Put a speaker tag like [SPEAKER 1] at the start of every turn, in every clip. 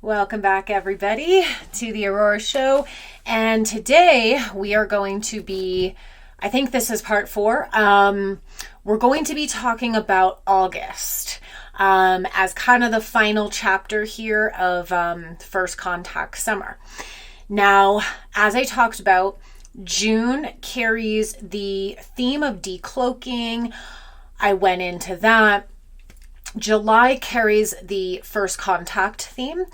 [SPEAKER 1] Welcome back, everybody, to the Aurora Show. And today we are going to be, I think this is part 4. We're going to be talking about August as kind of the final chapter here of First Contact Summer. Now, as I talked about, June carries the theme of decloaking. I went into that. July carries the first contact theme,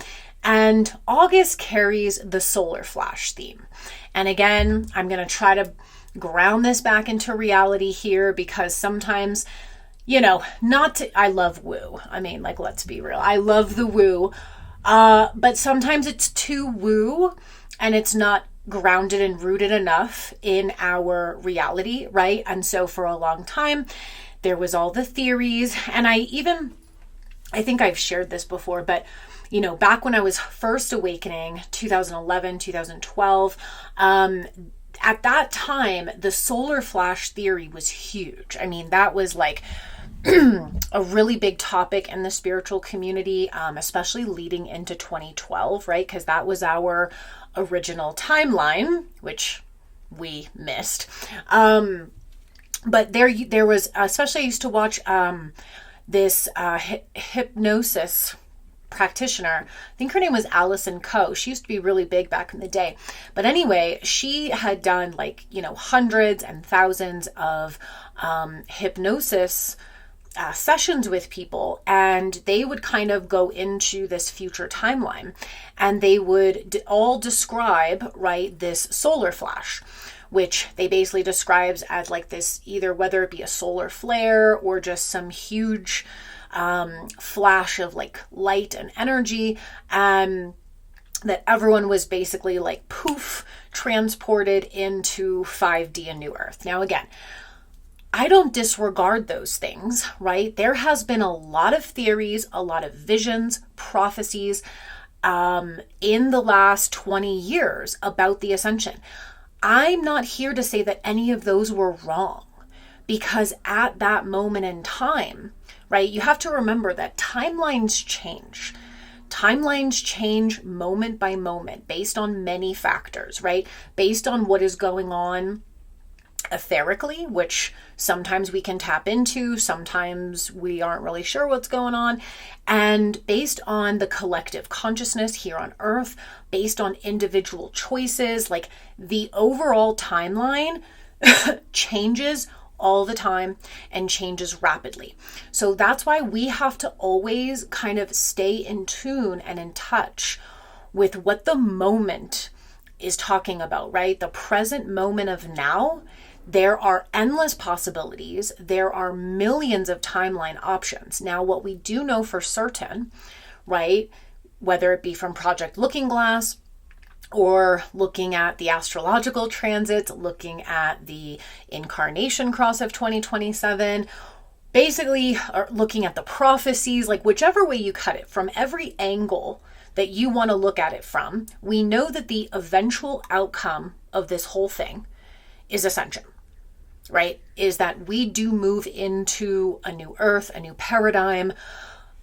[SPEAKER 1] and August carries the solar flash theme. And again, I'm going to try to ground this back into reality here because sometimes, I love woo. I mean, let's be real. I love the woo. But sometimes it's too woo and it's not grounded and rooted enough in our reality, right? And so for a long time, there was all the theories, and I think I've shared this before, but back when I was first awakening, 2011, 2012, at that time, the solar flash theory was huge. I mean, that was like a really big topic in the spiritual community, especially leading into 2012, right? Because that was our original timeline, which we missed. But there was, especially I used to watch this hypnosis practitioner. I think her name was Allison Coe. She used to be really big back in the day. But anyway, she had done hundreds and thousands of hypnosis sessions with people, and they would kind of go into this future timeline, and they would all describe, right, this solar flash, which they basically describes as this, either whether it be a solar flare or just some huge flash of light and energy, that everyone was basically poof, transported into 5D and New Earth. Now again, I don't disregard those things, right? There has been a lot of theories, a lot of visions, prophecies in the last 20 years about the ascension. I'm not here to say that any of those were wrong, because at that moment in time, right, you have to remember that timelines change. Timelines change moment by moment based on many factors, right? Based on what is going on etherically, which sometimes we can tap into, sometimes we aren't really sure what's going on, and based on the collective consciousness here on Earth, based on individual choices, the overall timeline changes all the time and changes rapidly. So that's why we have to always kind of stay in tune and in touch with what the moment is talking about, right? The present moment of now. There are endless possibilities. There are millions of timeline options. Now, what we do know for certain, right, whether it be from Project Looking Glass or looking at the astrological transits, looking at the incarnation cross of 2027, basically looking at the prophecies, whichever way you cut it, from every angle that you want to look at it from, we know that the eventual outcome of this whole thing is ascension, right? Is that we do move into a new earth, a new paradigm,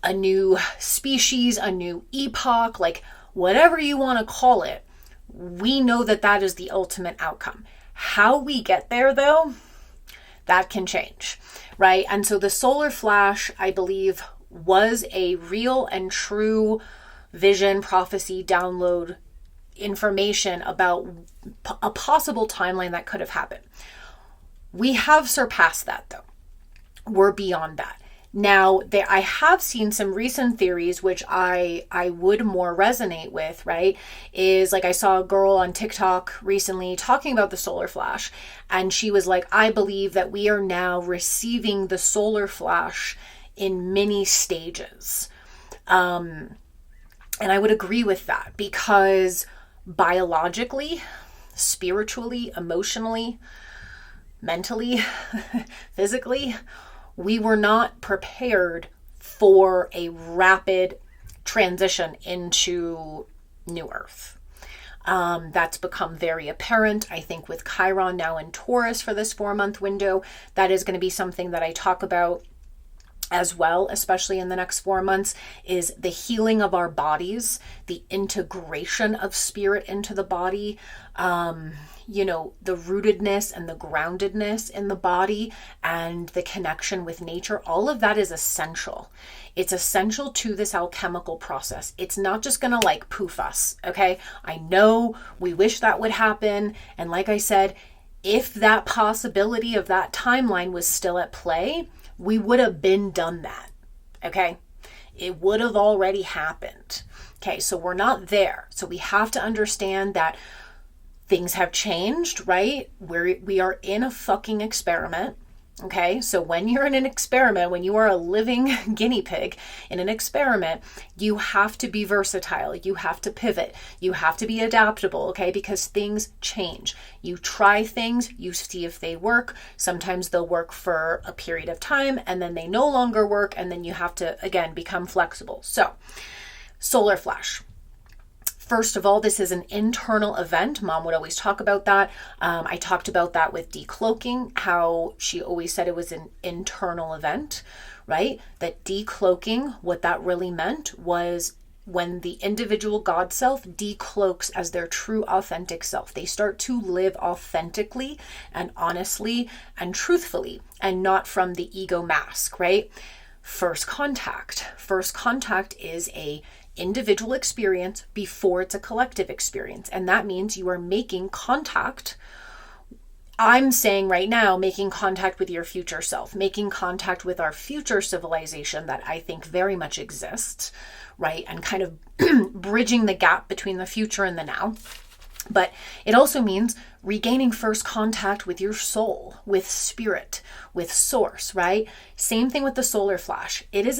[SPEAKER 1] a new species, a new epoch, whatever you want to call it. We know that that is the ultimate outcome. How we get there, though, that can change, right? And so the solar flash, I believe, was a real and true vision, prophecy, download information about a possible timeline that could have happened. We have surpassed that, though. We're beyond that. Now, I have seen some recent theories, which I would more resonate with, right? Is I saw a girl on TikTok recently talking about the solar flash, and she was like, I believe that we are now receiving the solar flash in many stages. And I would agree with that, because biologically, spiritually, emotionally, mentally, physically, we were not prepared for a rapid transition into New Earth. That's become very apparent, I think, with Chiron now in Taurus for this 4-month window. That is going to be something that I talk about as well, especially in the next 4 months, is the healing of our bodies, the integration of spirit into the body, the rootedness and the groundedness in the body and the connection with nature. All of that is essential. It's essential to this alchemical process. It's not just going to like poof us, okay? I know we wish that would happen. And like I said, if that possibility of that timeline was still at play, we would have been done that, okay? It would have already happened. Okay, so we're not there. So we have to understand that things have changed, right? We are in a fucking experiment. Okay, so when you're in an experiment, when you are a living guinea pig in an experiment, you have to be versatile. You have to pivot. You have to be adaptable, okay? Because things change. You try things, you see if they work. Sometimes they'll work for a period of time and then they no longer work, and then you have to, again, become flexible. So, solar flash. First of all, this is an internal event. Mom would always talk about that. I talked about that with decloaking, how she always said it was an internal event, right? That decloaking, what that really meant was when the individual God self decloaks as their true authentic self. They start to live authentically and honestly and truthfully and not from the ego mask, right? First contact. First contact is a individual experience before it's a collective experience. And that means you are making contact. I'm saying right now, making contact with your future self, making contact with our future civilization that I think very much exists, right? And kind of bridging the gap between the future and the now. But it also means regaining first contact with your soul, with spirit, with source, right? Same thing with the solar flash. It is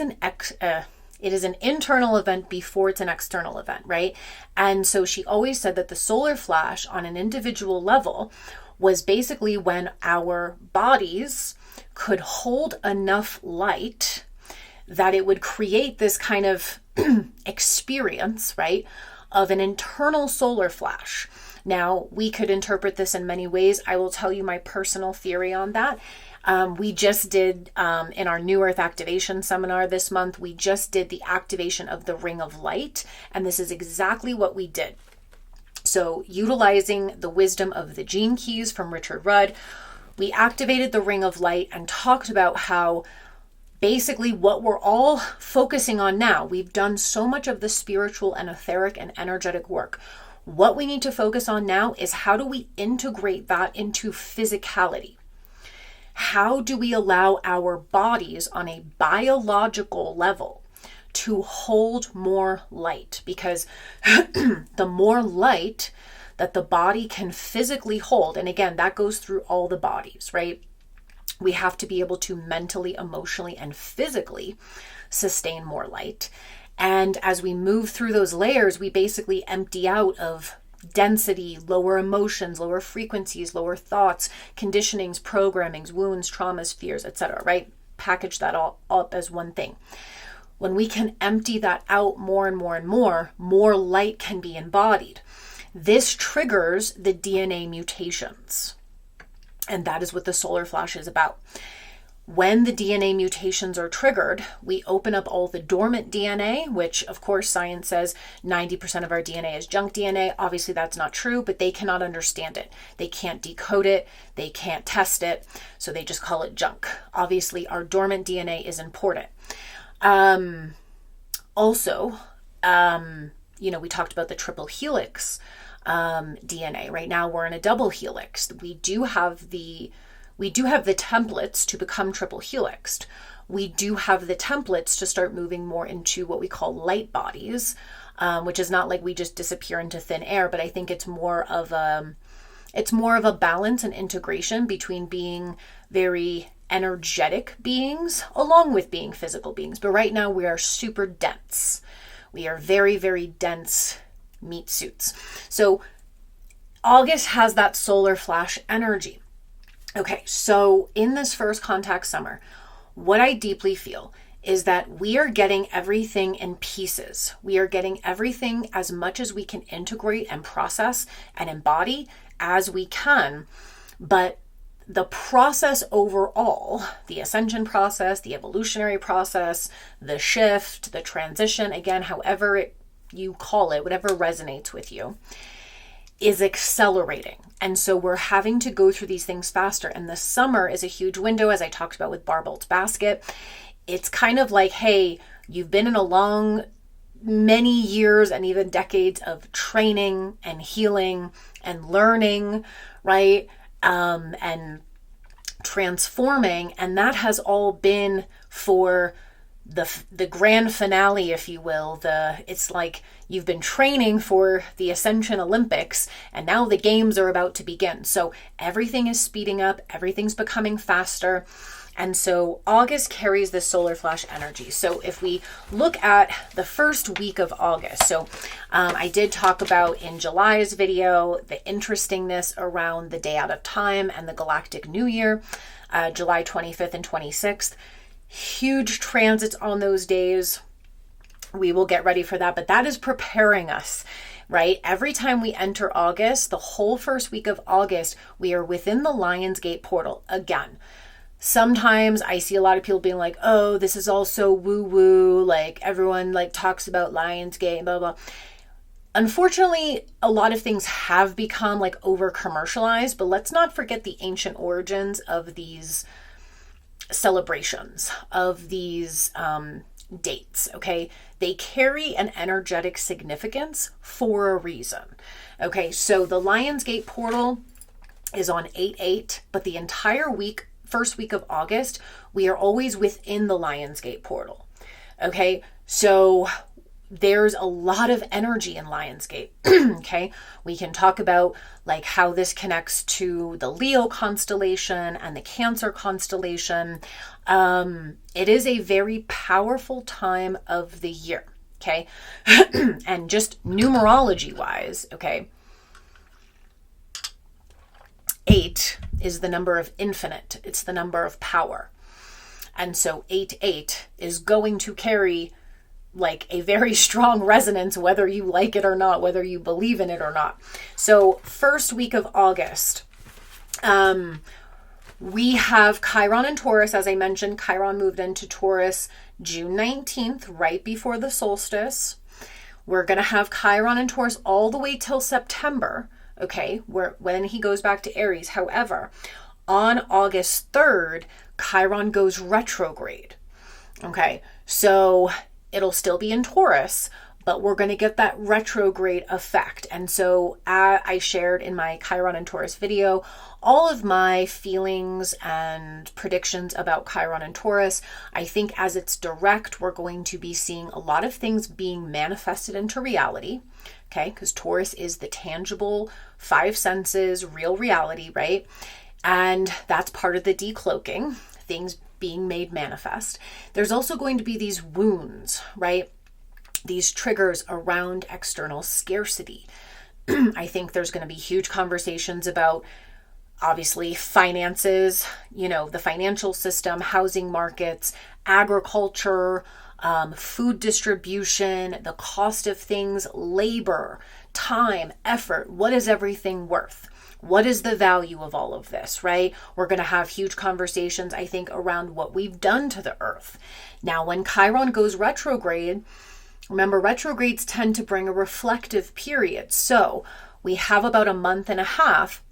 [SPEAKER 1] an internal event before it's an external event, right? And so she always said that the solar flash on an individual level was basically when our bodies could hold enough light that it would create this kind of experience, right, of an internal solar flash. Now, we could interpret this in many ways. I will tell you my personal theory on that. We just did, in our New Earth Activation Seminar this month, we just did the activation of the Ring of Light, and this is exactly what we did. So, utilizing the wisdom of the Gene Keys from Richard Rudd, we activated the Ring of Light and talked about how basically what we're all focusing on now, we've done so much of the spiritual and etheric and energetic work. What we need to focus on now is how do we integrate that into physicality? How do we allow our bodies on a biological level to hold more light? Because the more light that the body can physically hold, and again, that goes through all the bodies, right? We have to be able to mentally, emotionally, and physically sustain more light. And as we move through those layers, we basically empty out of density, lower emotions, lower frequencies, lower thoughts, conditionings, programmings, wounds, traumas, fears, etc., right? Package that all up as one thing. When we can empty that out more and more and more light can be embodied. This triggers the DNA mutations. And that is what the solar flash is about. When the DNA mutations are triggered, we open up all the dormant DNA, which of course science says 90% of our DNA is junk DNA. Obviously that's not true, but they cannot understand it. They can't decode it. They can't test it. So they just call it junk. Obviously our dormant DNA is important. Also, we talked about the triple helix DNA. Right now we're in a double helix. We do have the templates to become triple helixed. We do have the templates to start moving more into what we call light bodies, which is not like we just disappear into thin air, but I think it's more of a balance and integration between being very energetic beings along with being physical beings. But right now we are super dense. We are very, very dense meat suits. So August has that solar flash energy. Okay, so in this first contact summer, what I deeply feel is that we are getting everything in pieces. We are getting everything as much as we can integrate and process and embody as we can. But the process overall, the ascension process, the evolutionary process, the shift, the transition, again, however you call it, whatever resonates with you, is accelerating. And so we're having to go through these things faster. And the summer is a huge window, as I talked about with Barbell's Basket. It's kind of like, hey, you've been in a long, many years and even decades of training and healing and learning, right? And transforming. And that has all been for the grand finale, if you will. It's like you've been training for the Ascension Olympics, and now the games are about to begin. So everything is speeding up, everything's becoming faster. And so August carries the solar flash energy. So if we look at the first week of August, so I did talk about in July's video the interestingness around the day out of time and the galactic new year, July 25th and 26th. Huge transits on those days. We will get ready for that, but that is preparing us, right? Every time we enter August, the whole first week of August, we are within the Lionsgate portal again. Sometimes I see a lot of people being like, oh, this is all so woo-woo, like everyone like talks about Lionsgate and blah, blah. Unfortunately, a lot of things have become like over commercialized, but let's not forget the ancient origins of these celebrations, of these dates, okay? They carry an energetic significance for a reason, okay? So the Lionsgate portal is on 8/8, but the entire week, first week of August, we are always within the Lionsgate portal, okay? So there's a lot of energy in Lionsgate, okay? We can talk about like how this connects to the Leo constellation and the Cancer constellation. It is a very powerful time of the year, okay? And just numerology wise, okay? 8 is the number of infinite. It's the number of power. And so 8/8 is going to carry like a very strong resonance, whether you like it or not, whether you believe in it or not. So first week of August, we have Chiron and Taurus. As I mentioned, Chiron moved into Taurus June 19th, right before the solstice. We're going to have Chiron and Taurus all the way till September, okay, when he goes back to Aries. However, on August 3rd, Chiron goes retrograde, okay? So it'll still be in Taurus, but we're going to get that retrograde effect. And so I shared in my Chiron and Taurus video all of my feelings and predictions about Chiron and Taurus. I think as it's direct, we're going to be seeing a lot of things being manifested into reality, okay? Because Taurus is the tangible, 5 senses, real reality, right? And that's part of the decloaking, things being made manifest. There's also going to be these wounds, right? These triggers around external scarcity. I think there's going to be huge conversations about obviously finances, you know, the financial system, housing markets, agriculture, food distribution, the cost of things, labor, time, effort. What is everything worth? What is the value of all of this, right? We're going to have huge conversations, I think, around what we've done to the earth. Now, when Chiron goes retrograde, remember, retrogrades tend to bring a reflective period. So we have about a month and a half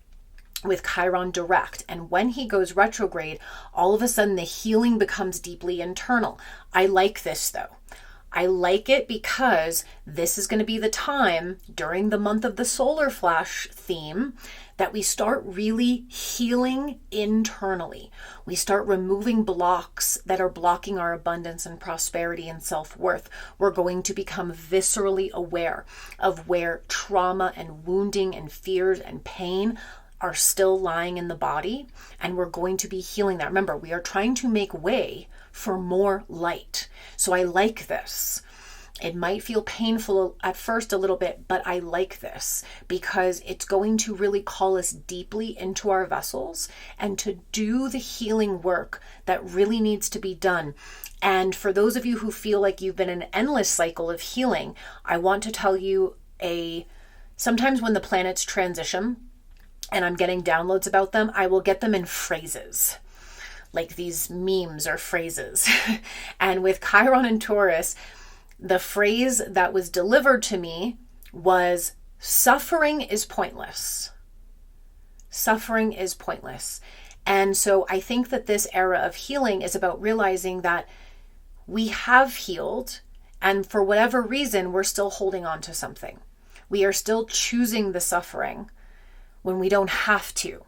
[SPEAKER 1] with Chiron direct. And when he goes retrograde, all of a sudden the healing becomes deeply internal. I like this though. I like it because this is going to be the time during the month of the solar flash theme that we start really healing internally. We start removing blocks that are blocking our abundance and prosperity and self-worth. We're going to become viscerally aware of where trauma and wounding and fears and pain are still lying in the body, and we're going to be healing that. Remember, we are trying to make way for more light. So I like this. It might feel painful at first a little bit, but I like this because it's going to really call us deeply into our vessels and to do the healing work that really needs to be done. And for those of you who feel like you've been in an endless cycle of healing, I want to tell you sometimes when the planets transition, and I'm getting downloads about them, I will get them in phrases, like these memes or phrases. And with Chiron and Taurus, the phrase that was delivered to me was, suffering is pointless. Suffering is pointless. And so I think that this era of healing is about realizing that we have healed, and for whatever reason, we're still holding on to something. We are still choosing the suffering when we don't have to.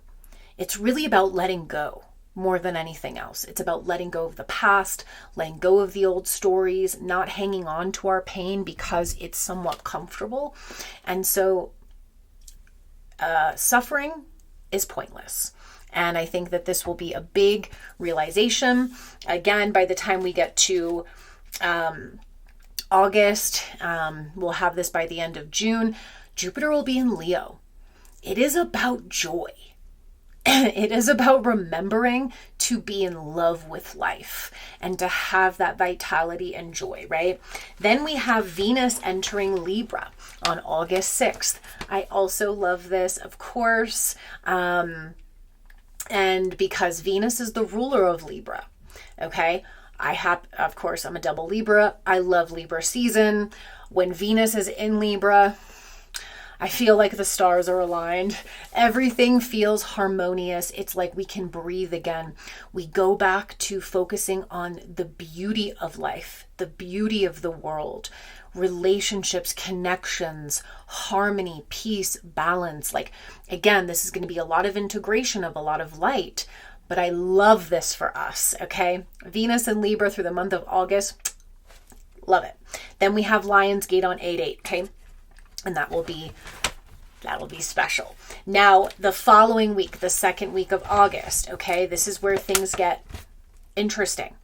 [SPEAKER 1] It's really about letting go more than anything else. It's about letting go of the past, letting go of the old stories, not hanging on to our pain because it's somewhat comfortable. And so suffering is pointless. And I think that this will be a big realization. Again, by the time we get to August, we'll have this by the end of June, Jupiter will be in Leo. It is about joy. It is about remembering to be in love with life and to have that vitality and joy, right? Then we have Venus entering Libra on August 6th. I also love this, of course, and because Venus is the ruler of Libra, okay? Of course, I'm a double Libra. I love Libra season. When Venus is in Libra, I feel like the stars are aligned. Everything feels harmonious. It's like we can breathe again. We go back to focusing on the beauty of life, the beauty of the world, relationships, connections, harmony, peace, balance. Like, again, this is going to be a lot of integration of a lot of light, but I love this for us, okay? Venus and Libra through the month of August. Love it. Then we have Lionsgate on 8/8, okay? And that'll be special. Now, the following week, the second week of August, okay, this is where things get interesting.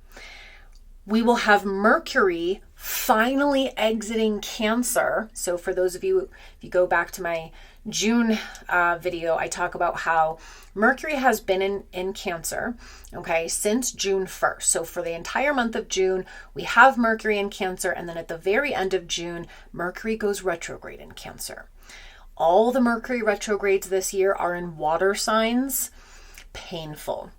[SPEAKER 1] We will have Mercury finally exiting Cancer. So for those of you, if you go back to my June video, I talk about how Mercury has been in Cancer, okay, since June 1st. So for the entire month of June, we have Mercury in Cancer, and then at the very end of June, Mercury goes retrograde in Cancer. All the Mercury retrogrades this year are in water signs. Painful.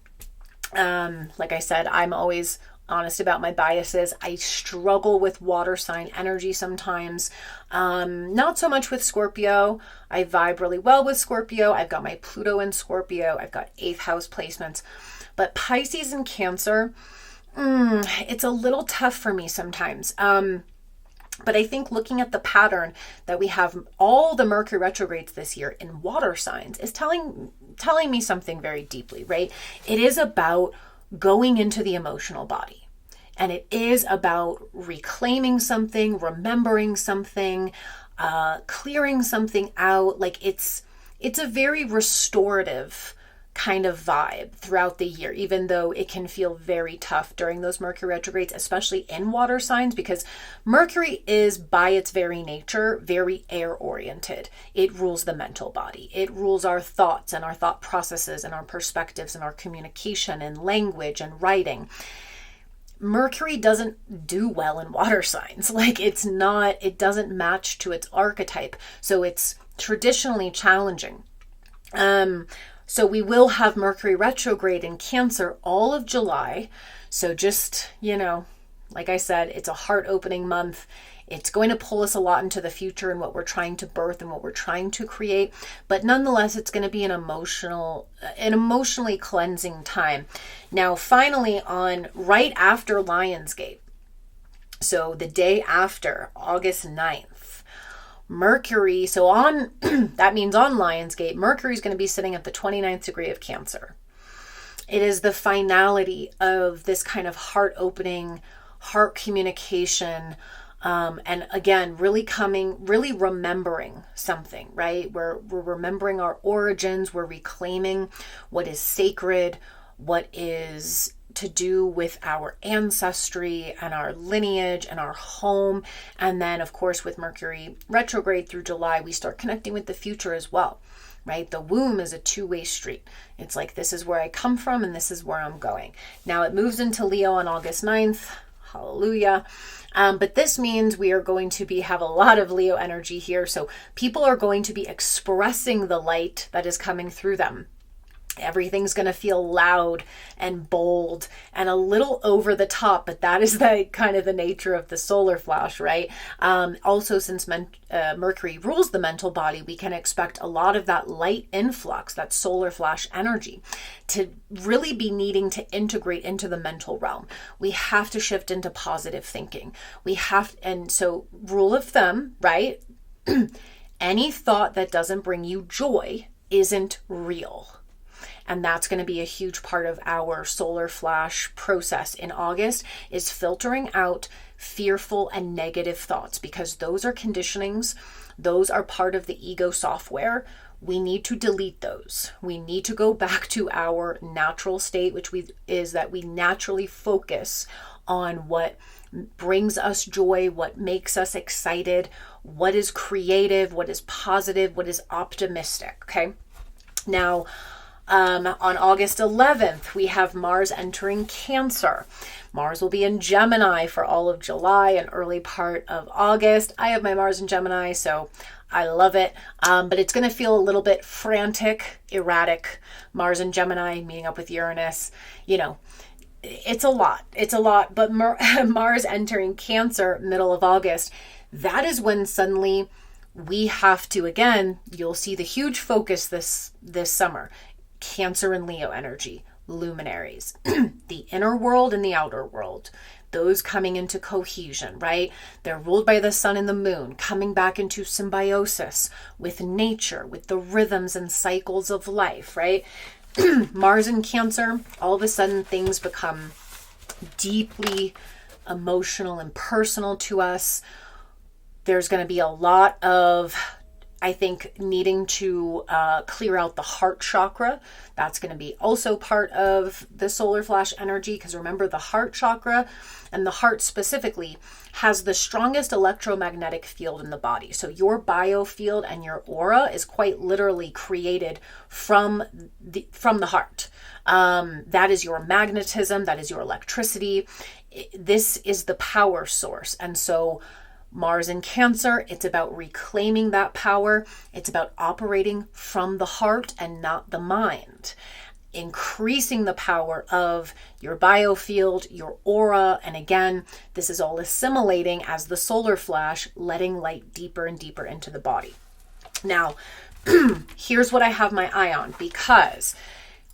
[SPEAKER 1] Like I said, I'm always honest about my biases. I struggle with water sign energy sometimes. Not so much with Scorpio. I vibe really well with Scorpio. I've got my Pluto in Scorpio. I've got 8th house placements. But Pisces and Cancer, it's a little tough for me sometimes. But I think looking at the pattern that we have all the Mercury retrogrades this year in water signs is telling me something very deeply, right? It is about going into the emotional body. And it is about reclaiming something, remembering something, clearing something out. Like it's a very restorative kind of vibe throughout the year, even though it can feel very tough during those Mercury retrogrades, especially in water signs, because Mercury is by its very nature very air oriented. It rules the mental body. It rules our thoughts and our thought processes and our perspectives and our communication and language and writing. Mercury doesn't do well in water signs. Like it doesn't match to its archetype. So it's traditionally challenging. So we will have Mercury retrograde in Cancer all of July. So just, like I said, it's a heart-opening month. It's going to pull us a lot into the future and what we're trying to birth and what we're trying to create. But nonetheless, it's going to be an emotionally cleansing time. Now, finally, right after Lionsgate, so the day after, August 9th, Mercury, that means on Lionsgate, Mercury is going to be sitting at the 29th degree of Cancer. It is the finality of this kind of heart-opening, heart communication, and again, really remembering something, right? We're remembering our origins, we're reclaiming what is sacred, what is to do with our ancestry and our lineage and our home. And then, of course, with Mercury retrograde through July, we start connecting with the future as well, right? The womb is a two-way street. It's like, this is where I come from and this is where I'm going. Now it moves into Leo on August 9th. Hallelujah. But this means we are going to have a lot of Leo energy here. So people are going to be expressing the light that is coming through them. Everything's going to feel loud and bold and a little over the top, but that is the kind of the nature of the solar flash, right? Also, since Mercury rules the mental body, we can expect a lot of that light influx, that solar flash energy, to really be needing to integrate into the mental realm. We have to shift into positive thinking. And so rule of thumb, right? Any thought that doesn't bring you joy isn't real. And that's going to be a huge part of our solar flash process in August, is filtering out fearful and negative thoughts, because those are conditionings. Those are part of the ego software. We need to delete those. We need to go back to our natural state, which is that we naturally focus on what brings us joy, what makes us excited, what is creative, what is positive, what is optimistic. Okay. Now, on August 11th, we have Mars entering Cancer. Mars will be in Gemini for all of July and early part of August. I have my Mars in Gemini, so I love it. But it's going to feel a little bit frantic, erratic. Mars in Gemini, meeting up with Uranus, it's a lot. It's a lot. But Mars entering Cancer, middle of August, that is when suddenly we have to, again, you'll see the huge focus this summer. Cancer and Leo energy, luminaries, the inner world and the outer world, those coming into cohesion, right? They're ruled by the sun and the moon, coming back into symbiosis with nature, with the rhythms and cycles of life, right? Mars in Cancer, all of a sudden things become deeply emotional and personal to us. There's going to be a lot of, I think, needing to clear out the heart chakra. That's going to be also part of the solar flash energy, because remember, the heart chakra, and the heart specifically, has the strongest electromagnetic field in the body. So your biofield and your aura is quite literally created from the heart. That is your magnetism. That is your electricity. This is the power source. And so Mars in Cancer, it's about reclaiming that power. It's about operating from the heart and not the mind. Increasing the power of your biofield, your aura. And again, this is all assimilating as the solar flash, letting light deeper and deeper into the body. Now, here's what I have my eye on, because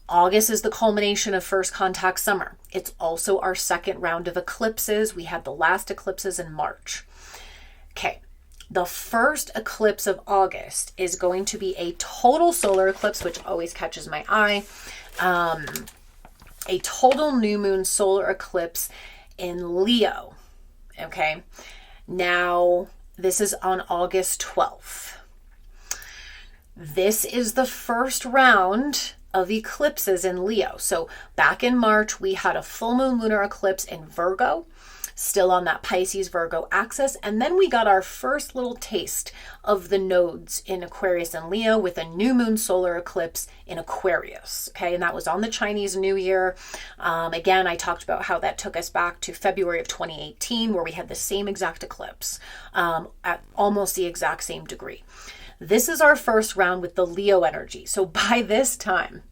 [SPEAKER 1] August is the culmination of first contact summer. It's also our second round of eclipses. We had the last eclipses in March. Okay, the first eclipse of August is going to be a total solar eclipse, which always catches my eye. A total new moon solar eclipse in Leo. Okay, now this is on August 12th. This is the first round of eclipses in Leo. So back in March, we had a full moon lunar eclipse in Virgo, still on that Pisces Virgo axis. And then we got our first little taste of the nodes in Aquarius and Leo with a new moon solar eclipse in Aquarius. Okay. And that was on the Chinese New Year. Again, I talked about how that took us back to February of 2018, where we had the same exact eclipse at almost the exact same degree. This is our first round with the Leo energy. So by this time,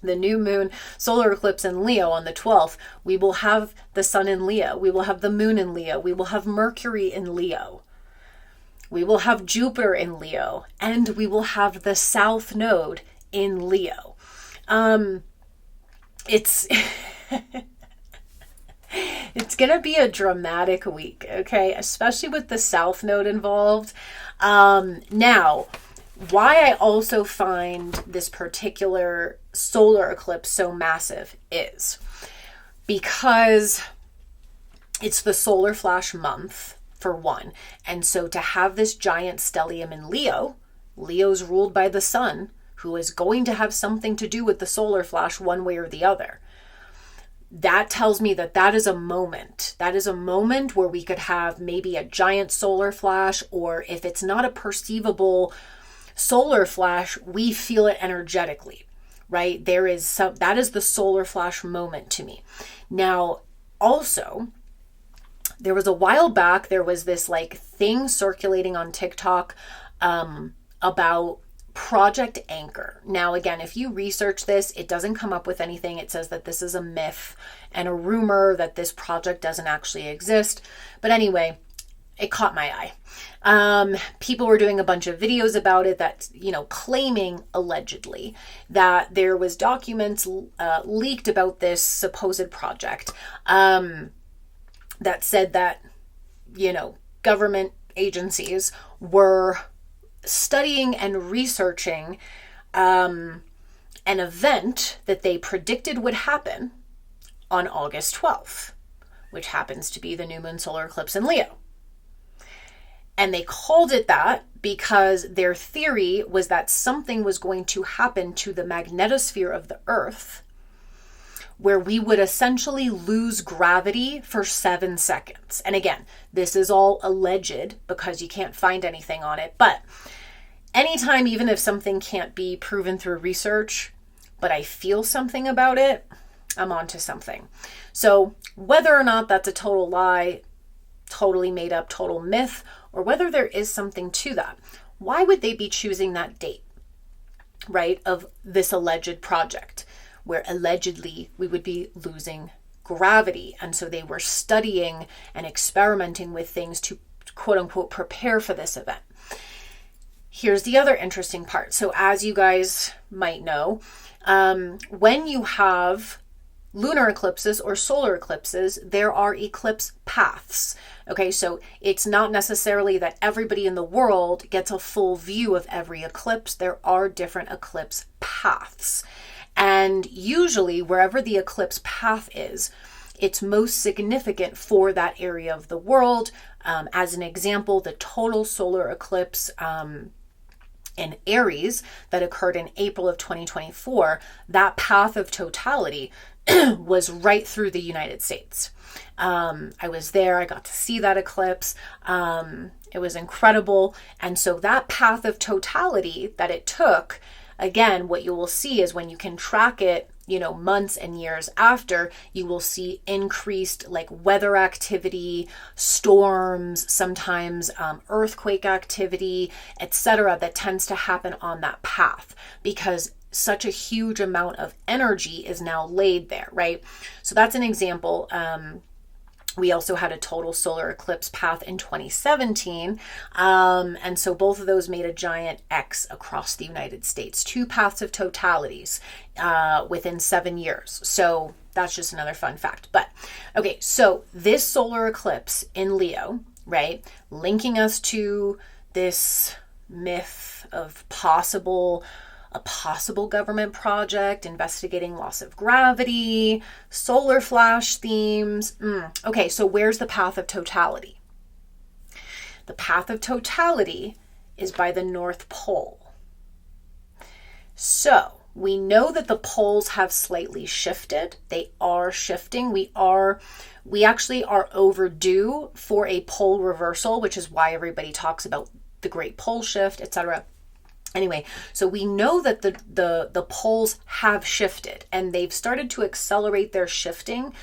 [SPEAKER 1] the new moon solar eclipse in Leo on the 12th, we will have the sun in Leo. We will have the moon in Leo. We will have Mercury in Leo. We will have Jupiter in Leo. And we will have the South Node in Leo. It's going to be a dramatic week, okay? Especially with the South Node involved. Now, why I also find this particular solar eclipse so massive is because it's the solar flash month, for one. And so to have this giant stellium in Leo, Leo's ruled by the sun, who is going to have something to do with the solar flash one way or the other. That tells me that that is a moment. That is a moment where we could have maybe a giant solar flash, or if it's not a perceivable solar flash, we feel it energetically, right? That is the solar flash moment to me. Now, also, there was a while back, there was this like thing circulating on TikTok about Project Anchor. Now, again, if you research this, it doesn't come up with anything. It says that this is a myth and a rumor, that this project doesn't actually exist. But anyway, it caught my eye. People were doing a bunch of videos about it that, claiming allegedly that there was documents leaked about this supposed project that said that, government agencies were studying and researching an event that they predicted would happen on August 12th, which happens to be the new moon solar eclipse in Leo. And they called it that because their theory was that something was going to happen to the magnetosphere of the Earth where we would essentially lose gravity for 7 seconds. And again, this is all alleged because you can't find anything on it. But anytime, even if something can't be proven through research, but I feel something about it, I'm onto something. So whether or not that's a total lie, totally made up, total myth, or whether there is something to that, why would they be choosing that date, right, of this alleged project where allegedly we would be losing gravity? And so they were studying and experimenting with things to quote unquote prepare for this event. Here's the other interesting part. So as you guys might know, when you have lunar eclipses or solar eclipses, there are eclipse paths. Okay, so it's not necessarily that everybody in the world gets a full view of every eclipse. There are different eclipse paths. And usually wherever the eclipse path is, it's most significant for that area of the world. As an example, the total solar eclipse in Aries that occurred in April of 2024, that path of totality was right through the United States. I was there. I got to see that eclipse. It was incredible. And so that path of totality that it took, again, what you will see is when you can track it, months and years after, you will see increased like weather activity, storms, sometimes earthquake activity, etc., that tends to happen on that path because such a huge amount of energy is now laid there, right? So that's an example. We also had a total solar eclipse path in 2017. And so both of those made a giant X across the United States, 2 paths of totalities within 7 years. So that's just another fun fact. But okay, so this solar eclipse in Leo, right, linking us to this myth of a possible government project investigating loss of gravity, solar flash themes. Okay, so where's the path of totality? The path of totality is by the North Pole. So we know that the poles have slightly shifted. They are shifting. We actually are overdue for a pole reversal, which is why everybody talks about the Great Pole Shift, etc. Anyway, so we know that the poles have shifted and they've started to accelerate their shifting.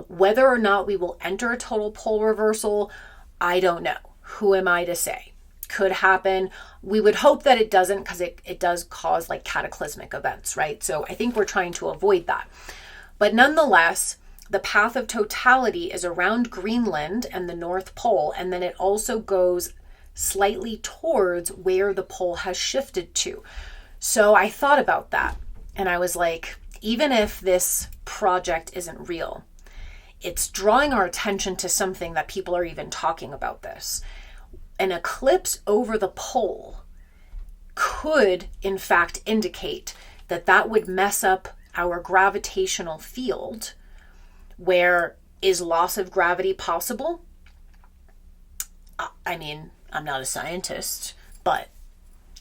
[SPEAKER 1] Whether or not we will enter a total pole reversal, I don't know. Who am I to say? Could happen. We would hope that it doesn't because it does cause like cataclysmic events, right? So I think we're trying to avoid that. But nonetheless, the path of totality is around Greenland and the North Pole, and then it also goes slightly towards where the pole has shifted to. So I thought about that and I was like, even if this project isn't real, it's drawing our attention to something that people are even talking about this. An eclipse over the pole could in fact indicate that would mess up our gravitational field. Where is loss of gravity possible? I mean, I'm not a scientist, but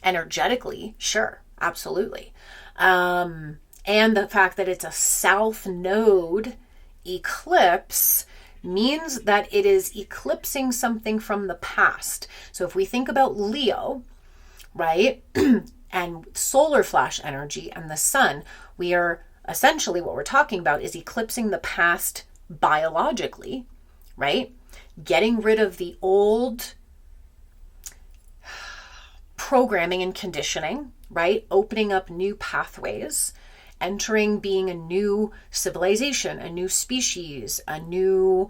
[SPEAKER 1] energetically, sure, absolutely. And the fact that it's a south node eclipse means that it is eclipsing something from the past. So if we think about Leo, right, and solar flash energy and the sun, we are essentially what we're talking about is eclipsing the past biologically, right? getting rid of the old programming and conditioning, right? Opening up new pathways, entering being a new civilization, a new species, a new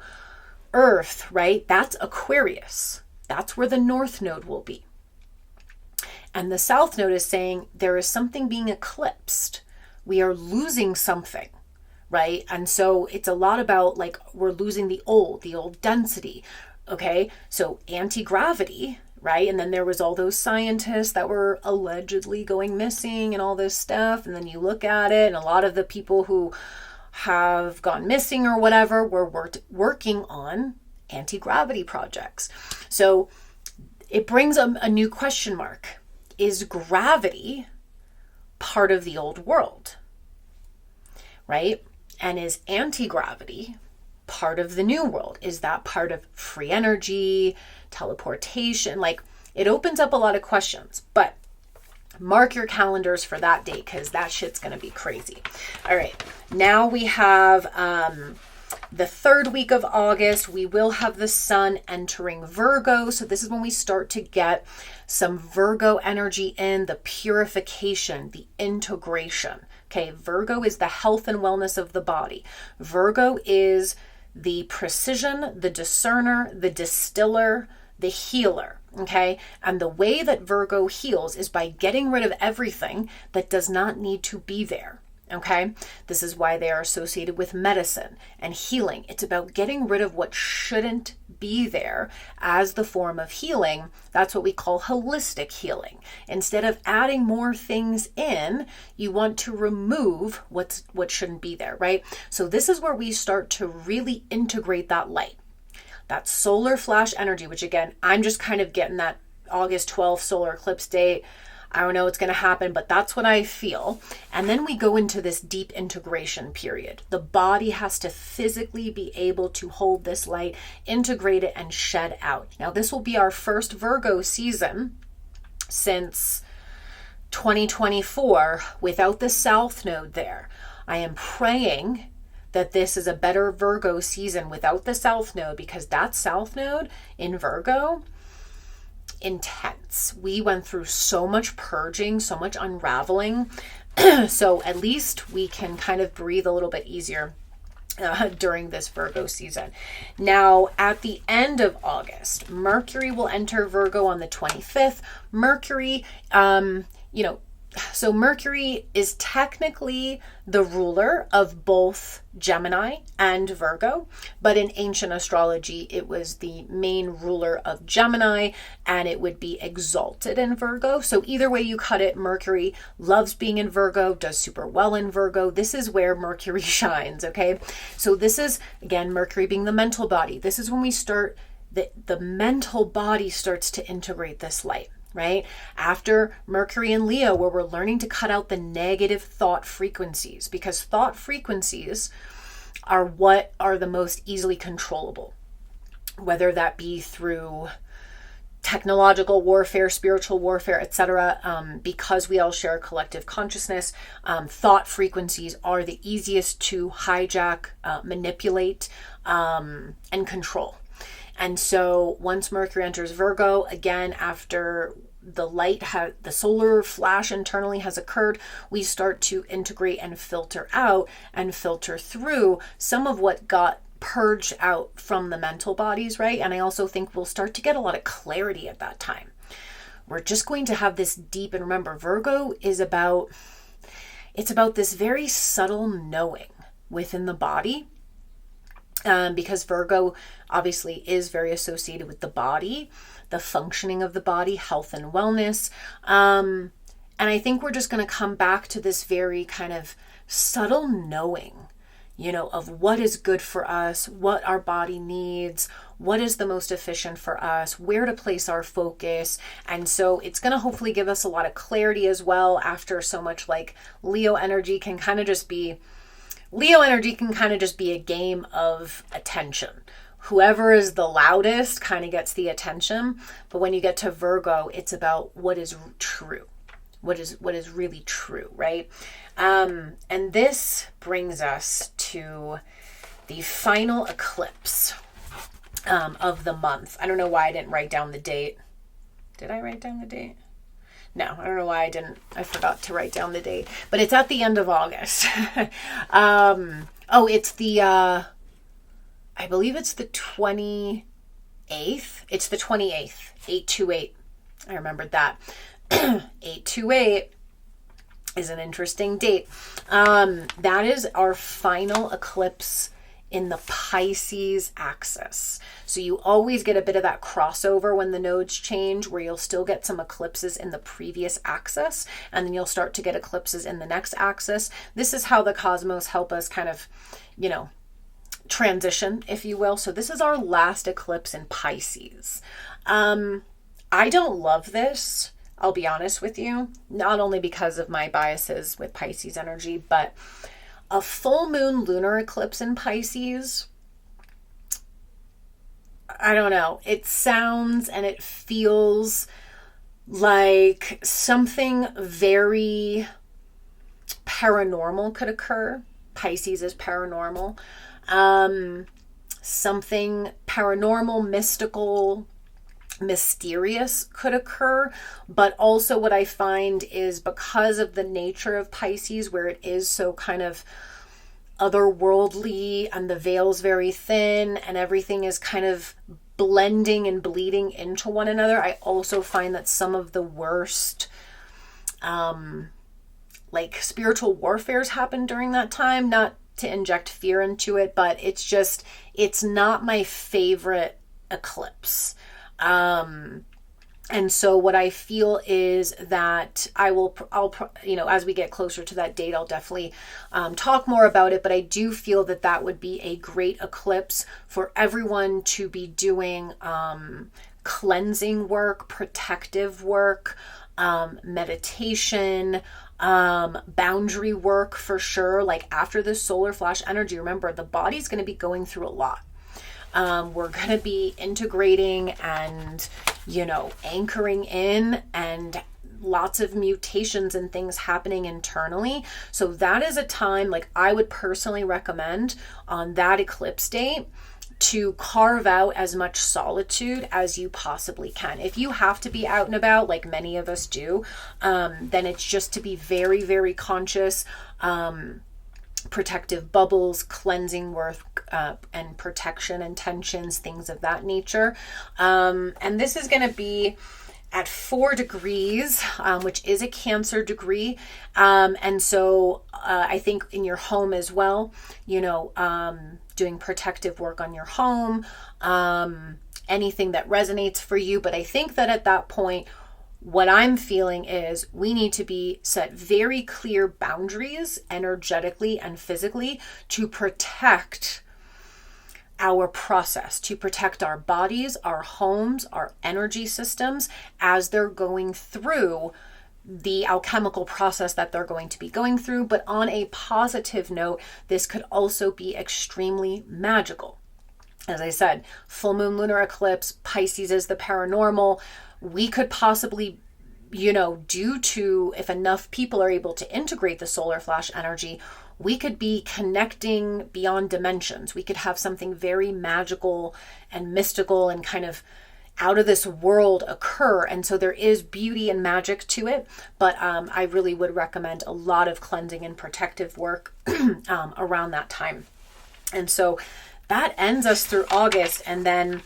[SPEAKER 1] earth, right? That's Aquarius. That's where the North Node will be. And the South Node is saying there is something being eclipsed. We are losing something, right? And so it's a lot about like we're losing the old density, okay? So anti-gravity, right? And then there was all those scientists that were allegedly going missing and all this stuff. And then you look at it and a lot of the people who have gone missing or whatever were working on anti-gravity projects. So it brings a new question mark. Is gravity part of the old world, right? And is anti-gravity part of the new world? Is that part of free energy, teleportation? Like, it opens up a lot of questions, but mark your calendars for that date because that shit's going to be crazy. All right. Now we have the third week of August. We will have the sun entering Virgo. So this is when we start to get some Virgo energy in, the purification, the integration. Okay. Virgo is the health and wellness of the body. Virgo is the precision, the discerner, the distiller, the healer. Okay. And the way that Virgo heals is by getting rid of everything that does not need to be there. Okay. This is why they are associated with medicine and healing. It's about getting rid of what shouldn't be there as the form of healing. That's what we call holistic healing. Instead of adding more things in, you want to remove what shouldn't be there, right? So this is where we start to really integrate that light. That solar flash energy, which again, I'm just kind of getting that August 12th solar eclipse date. I don't know what's going to happen, but that's what I feel. And then we go into this deep integration period. The body has to physically be able to hold this light, integrate it, and shed out. Now, this will be our first Virgo season since 2024 without the South Node there. I am praying that this is a better Virgo season without the South Node, because that South Node in Virgo, intense. We went through so much purging, so much unraveling. So at least we can kind of breathe a little bit easier during this Virgo season. Now, at the end of August, Mercury will enter Virgo on the 25th. Mercury, so Mercury is technically the ruler of both Gemini and Virgo, but in ancient astrology, it was the main ruler of Gemini and it would be exalted in Virgo. So either way you cut it, Mercury loves being in Virgo, does super well in Virgo. This is where Mercury shines, okay? So this is, again, Mercury being the mental body. This is when we start, the mental body starts to integrate this light. Right? After Mercury and Leo, where we're learning to cut out the negative thought frequencies, because thought frequencies are what are the most easily controllable, whether that be through technological warfare, spiritual warfare, etc. Because we all share a collective consciousness, thought frequencies are the easiest to hijack, manipulate, and control. And so once Mercury enters Virgo, again, after the solar flash internally has occurred, we start to integrate and filter out and filter through some of what got purged out from the mental bodies, right? And I also think we'll start to get a lot of clarity at that time. We're just going to have this deep, and remember, Virgo is about this very subtle knowing within the body. Because Virgo obviously is very associated with the body, the functioning of the body, health and wellness. And I think we're just going to come back to this very kind of subtle knowing, of what is good for us, what our body needs, what is the most efficient for us, where to place our focus. And so it's going to hopefully give us a lot of clarity as well, after so much like Leo energy can kind of just be a game of attention. Whoever is the loudest kind of gets the attention. But when you get to Virgo, it's about what is true. What is really true, right? And this brings us to the final eclipse. of the month. I don't know why I didn't write down the date. Did I write down the date? No, I don't know why I didn't. I forgot to write down the date. But it's at the end of August. It's the, I believe it's the 28th. It's the 28th, 828. I remembered that. 828 is an interesting date. That is our final eclipse in the Pisces axis. So you always get a bit of that crossover when the nodes change, where you'll still get some eclipses in the previous axis, and then you'll start to get eclipses in the next axis. This is how the cosmos help us kind of, transition, if you will. So this is our last eclipse in Pisces. I don't love this, I'll be honest with you, not only because of my biases with Pisces energy, but a full moon lunar eclipse in Pisces, I don't know. It sounds and it feels like something very paranormal could occur. Pisces is paranormal. Something paranormal, mystical, mysterious could occur. But also what I find is, because of the nature of Pisces, where it is so kind of otherworldly and the veil's very thin and everything is kind of blending and bleeding into one another, I also find that some of the worst spiritual warfares happen during that time. Not to inject fear into it, but it's not my favorite eclipse. And so what I feel is that I'll as we get closer to that date, I'll definitely talk more about it. But I do feel that would be a great eclipse for everyone to be doing cleansing work, protective work, meditation, boundary work for sure. Like after the solar flash energy, remember, the body's going to be going through a lot. We're going to be integrating and, anchoring in, and lots of mutations and things happening internally. So that is a time, I would personally recommend on that eclipse date to carve out as much solitude as you possibly can. If you have to be out and about, like many of us do, then it's just to be very, very conscious. Protective bubbles, cleansing work, and protection intentions, things of that nature. And this is going to be at 4 degrees, which is a Cancer degree. And so I think in your home as well, doing protective work on your home, anything that resonates for you. But I think that at that point, what I'm feeling is we need to set very clear boundaries energetically and physically to protect our process, to protect our bodies, our homes, our energy systems as they're going through the alchemical process that they're going to be going through. But on a positive note, this could also be extremely magical. As I said, full moon lunar eclipse, Pisces is the paranormal. We could possibly, due to, if enough people are able to integrate the solar flash energy, we could be connecting beyond dimensions. We could have something very magical and mystical and kind of out of this world occur. And so there is beauty and magic to it. But I really would recommend a lot of cleansing and protective work around that time. And so that ends us through August. And then,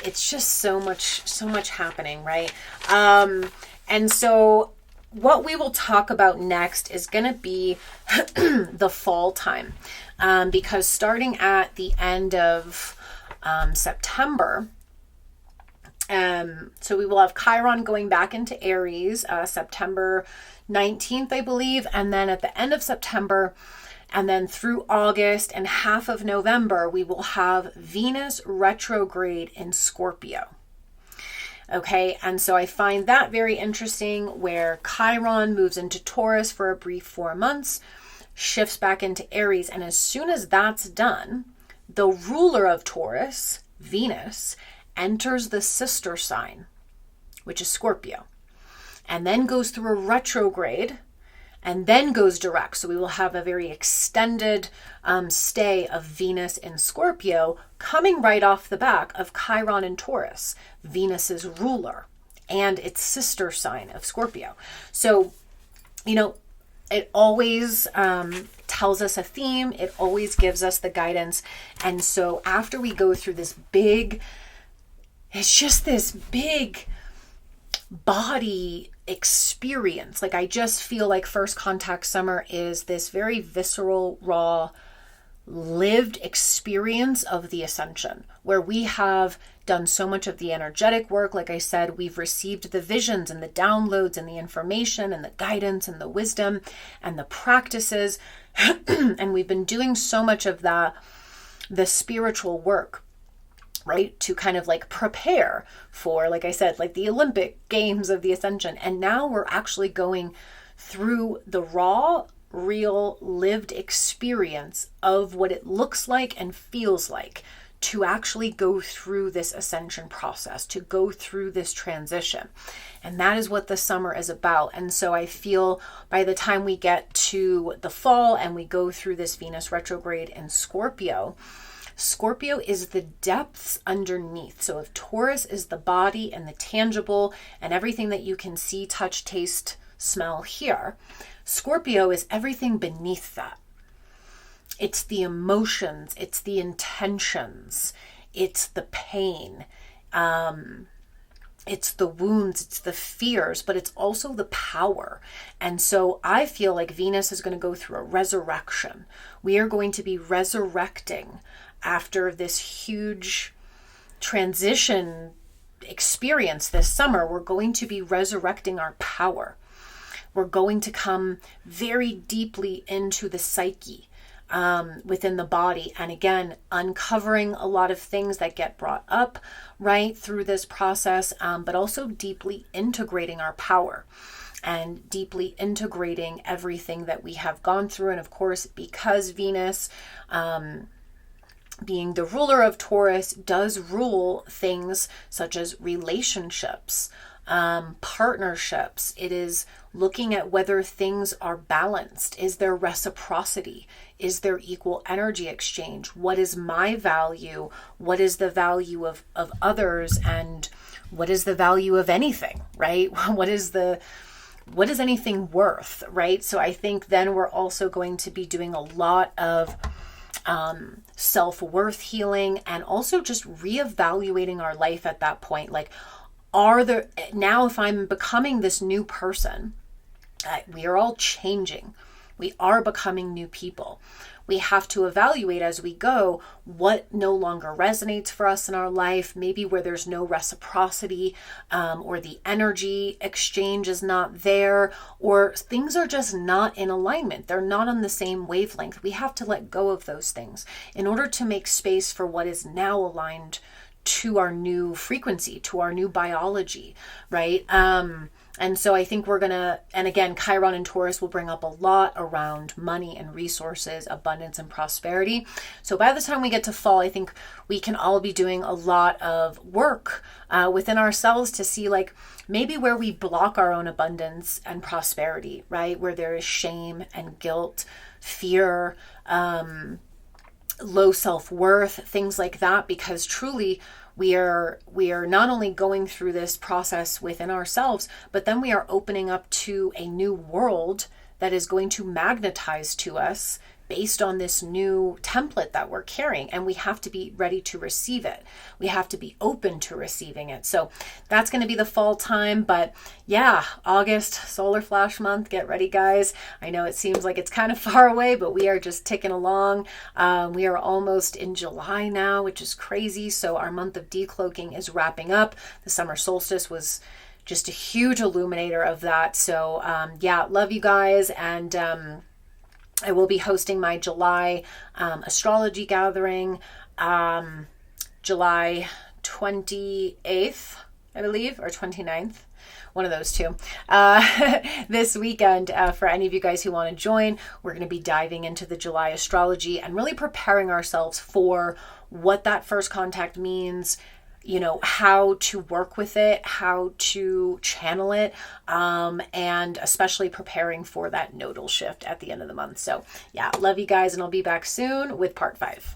[SPEAKER 1] it's just so much happening, right? And so what we will talk about next is going to be the fall time, because starting at the end of September, so we will have Chiron going back into Aries, September 19th, I believe, and then at the end of September, and then through August and half of November, we will have Venus retrograde in Scorpio. Okay, and so I find that very interesting, where Chiron moves into Taurus for a brief 4 months, shifts back into Aries, and as soon as that's done, the ruler of Taurus, Venus, enters the sister sign, which is Scorpio, and then goes through a retrograde. and then goes direct. So we will have a very extended stay of Venus in Scorpio, coming right off the back of Chiron in Taurus, Venus's ruler and its sister sign of Scorpio. So, it always tells us a theme. It always gives us the guidance. And so after we go through this it's just this big body experience. Like, I just feel like First Contact Summer is this very visceral, raw, lived experience of the ascension, where we have done so much of the energetic work. Like I said, we've received the visions and the downloads and the information and the guidance and the wisdom and the practices. And we've been doing so much of the spiritual work, right? To kind of like prepare for, like I said, like the Olympic Games of the Ascension. And now we're actually going through the raw, real, lived experience of what it looks like and feels like to actually go through this ascension process, to go through this transition. And that is what the summer is about. And so I feel by the time we get to the fall and we go through this Venus retrograde in Scorpio, Scorpio is the depths underneath. So if Taurus is the body and the tangible and everything that you can see, touch, taste, smell, hear, Scorpio is everything beneath that. It's the emotions, it's the intentions, it's the pain, it's the wounds, it's the fears, but it's also the power. And so I feel like Venus is going to go through a resurrection. We are going to be resurrecting after this huge transition experience this summer. We're going to be resurrecting our power. We're going to come very deeply into the psyche within the body. And again, uncovering a lot of things that get brought up right through this process, but also deeply integrating our power and deeply integrating everything that we have gone through. And of course, because Venus, being the ruler of Taurus, does rule things such as relationships, partnerships. It is looking at whether things are balanced. Is there reciprocity? Is there equal energy exchange? What is my value? What is the value of others? And what is the value of anything, right? What is anything worth, right? So I think then we're also going to be doing a lot of self-worth healing, and also just reevaluating our life at that point. Like, now if I'm becoming this new person, we are all changing. We are becoming new people. We have to evaluate as we go what no longer resonates for us in our life, maybe where there's no reciprocity, or the energy exchange is not there, or things are just not in alignment. They're not on the same wavelength. We have to let go of those things in order to make space for what is now aligned to our new frequency, to our new biology, right? And so I think we're gonna, and again, Chiron and Taurus will bring up a lot around money and resources, abundance and prosperity. So by the time we get to fall, I think we can all be doing a lot of work within ourselves to see, like, maybe where we block our own abundance and prosperity, right? Where there is shame and guilt, fear, low self-worth, things like that, because truly we are not only going through this process within ourselves, but then we are opening up to a new world that is going to magnetize to us based on this new template that we're carrying. And we have to be ready to receive it. We have to be open to receiving it. So that's going to be the fall time. But yeah, August, solar flash month. Get ready, guys. I know it seems like it's kind of far away, but we are just ticking along. We are almost in July now, which is crazy. So our month of decloaking is wrapping up. The summer solstice was just a huge illuminator of that. So yeah, love you guys. And I will be hosting my July astrology gathering, July 28th, I believe, or 29th, one of those two, this weekend. For any of you guys who want to join, we're going to be diving into the July astrology and really preparing ourselves for what that first contact means, how to work with it, how to channel it, and especially preparing for that nodal shift at the end of the month. So yeah, love you guys, and I'll be back soon with part 5.